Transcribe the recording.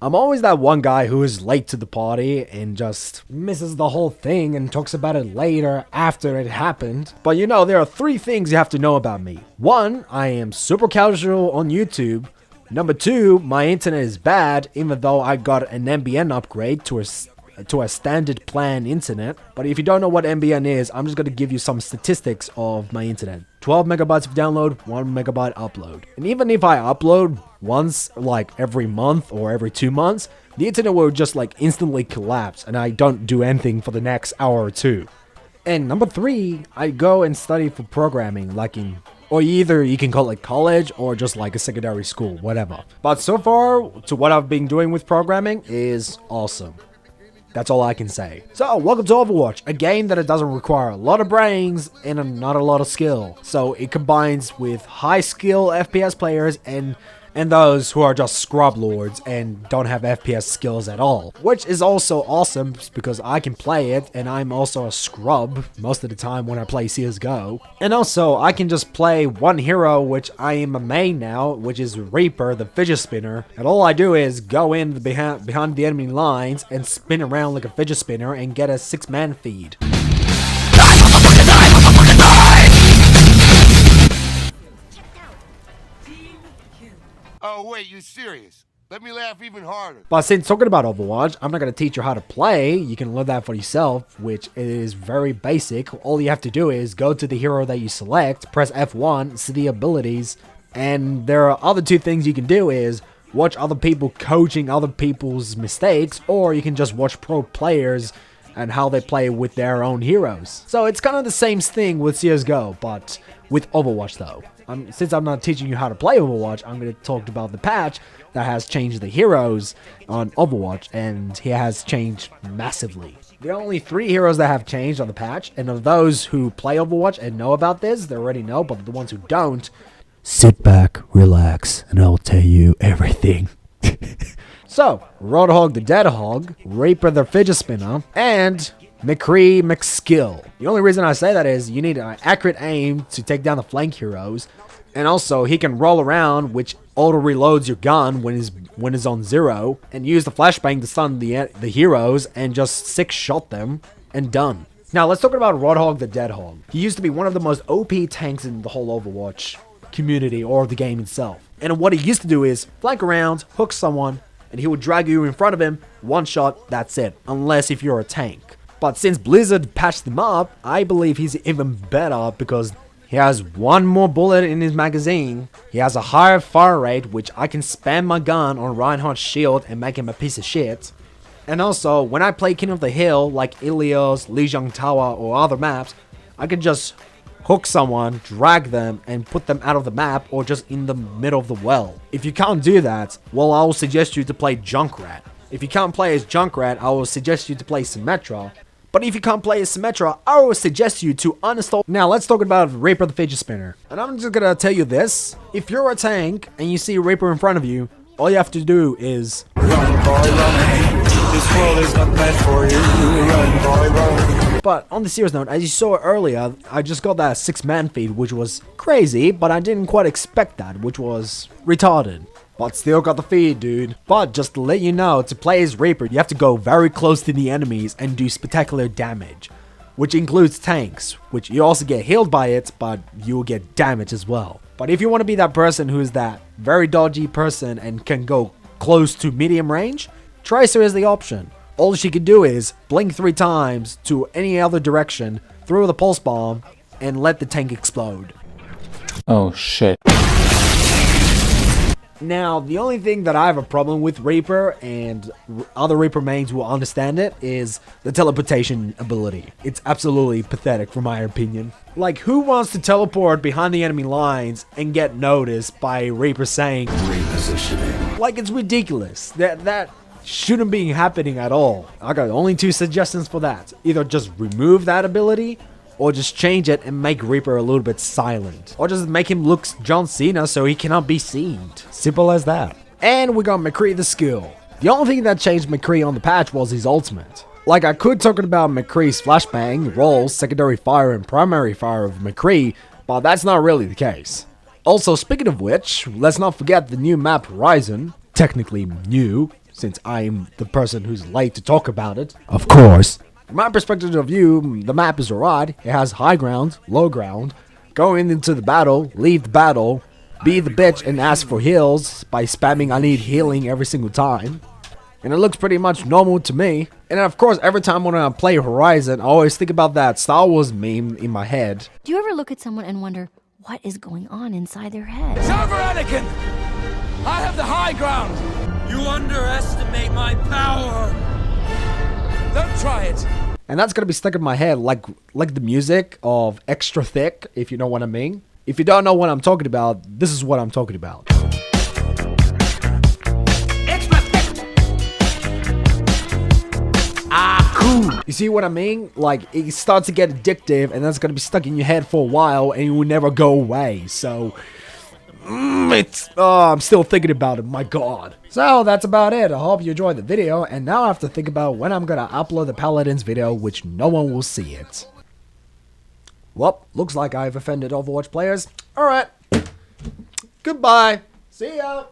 I'm always that one guy who is late to the party and just misses the whole thing and talks about it later after it happened. But you know, there are 3 things you have to know about me. 1, I am super casual on YouTube. Number 2, my internet is bad, even though I got an NBN upgrade to a standard plan internet. But if you don't know what NBN is, I'm just going to give you some statistics of my internet. 12 megabytes of download, 1 megabyte upload. And even if I upload once, like every month or every 2 months, the internet will just like instantly collapse and I don't do anything for the next hour or 2. And number 3, I go and study for programming, or either you can call it college or just like a secondary school, whatever. But so far, to what I've been doing with programming is awesome. That's all I can say. So, welcome to Overwatch, a game that it doesn't require a lot of brains and not a lot of skill. So, it combines with high skill FPS players and those who are just scrub lords and don't have FPS skills at all. Which is also awesome because I can play it and I'm also a scrub most of the time when I play CSGO. And also, I can just play one hero, which I am a main now, which is Reaper, the fidget spinner. And all I do is go in behind the enemy lines and spin around like a fidget spinner and get a 6-man feed. Oh wait, you serious? Let me laugh even harder. But since talking about Overwatch, I'm not going to teach you how to play. You can learn that for yourself, which is very basic. All you have to do is go to the hero that you select, press F1, see the abilities, and there are other 2 things you can do is watch other people coaching other people's mistakes, or you can just watch pro players and how they play with their own heroes. So it's kind of the same thing with CSGO, but with Overwatch though. Since I'm not teaching you how to play Overwatch, I'm going to talk about the patch that has changed the heroes on Overwatch, and he has changed massively. There are only 3 heroes that have changed on the patch, and of those who play Overwatch and know about this, they already know, but the ones who don't, sit back, relax, and I'll tell you everything. So, Roadhog the Dead Hog, Reaper the Fidget Spinner, and McCree McSkill. The only reason I say that is you need an accurate aim to take down the flank heroes, and also he can roll around, which auto reloads your gun when it's on 0, and use the flashbang to stun the heroes and just 6-shot them and done. Now let's talk about Roadhog the Dead Hog. He used to be one of the most OP tanks in the whole Overwatch community or the game itself. And what he used to do is flank around, hook someone, and he would drag you in front of him, 1 shot, that's it, unless if you're a tank. But since Blizzard patched him up, I believe he's even better because he has 1 more bullet in his magazine, he has a higher fire rate, which I can spam my gun on Reinhardt's shield and make him a piece of shit. And also, when I play King of the Hill, like Ilios, Lijiang Tower, or other maps, I can just hook someone, drag them, and put them out of the map or just in the middle of the well. If you can't do that, well, I will suggest you to play Junkrat. If you can't play as Junkrat, I will suggest you to play Symmetra. But if you can't play as Symmetra, I will suggest you to uninstall. Now let's talk about Reaper the Fidget Spinner. And I'm just gonna tell you this. If you're a tank and you see Reaper in front of you, all you have to do is run, boy, run. This world is not meant for you. Run, boy, run. But on the serious note, as you saw earlier, I just got that 6-man feed, which was crazy, but I didn't quite expect that, which was retarded. But still got the feed, dude. But just to let you know, to play as Reaper, you have to go very close to the enemies and do spectacular damage, which includes tanks, which you also get healed by it, but you will get damage as well. But if you want to be that person who is that very dodgy person and can go close to medium range, Tracer is the option. All she can do is blink 3 times to any other direction, throw the pulse bomb, and let the tank explode. Oh shit. Now, the only thing that I have a problem with Reaper, and other Reaper mains will understand it, is the teleportation ability. It's absolutely pathetic for my opinion. Like, who wants to teleport behind the enemy lines and get noticed by Reaper saying repositioning? Like, it's ridiculous. That shouldn't be happening at all. I got only 2 suggestions for that. Either just remove that ability, or just change it and make Reaper a little bit silent. Or just make him look John Cena so he cannot be seen. Simple as that. And we got McCree the skill. The only thing that changed McCree on the patch was his ultimate. Like, I could talk about McCree's flashbang, rolls, secondary fire, and primary fire of McCree, but that's not really the case. Also, speaking of which, let's not forget the new map Horizon. Technically new. since I'm the person who's late to talk about it. Of course. From my perspective of view, the map is alright. It has high ground, low ground. Going into the battle, leave the battle, be the bitch and ask for heals by spamming I need healing every single time. And it looks pretty much normal to me. And of course, every time when I play Horizon, I always think about that Star Wars meme in my head. Do you ever look at someone and wonder what is going on inside their head? It's over, Anakin! I have the high ground! You underestimate my power! Don't try it! And that's gonna be stuck in my head like the music of Extra Thick, if you know what I mean. If you don't know what I'm talking about, this is what I'm talking about. Extra thick! Cool. You see what I mean? Like, it starts to get addictive, and that's gonna be stuck in your head for a while, and it will never go away. So, I'm still thinking about it, my god. So that's about it. I hope you enjoyed the video, and now I have to think about when I'm gonna upload the Paladins video, which no one will see it. Well, looks like I've offended Overwatch players. Alright. Goodbye. See ya.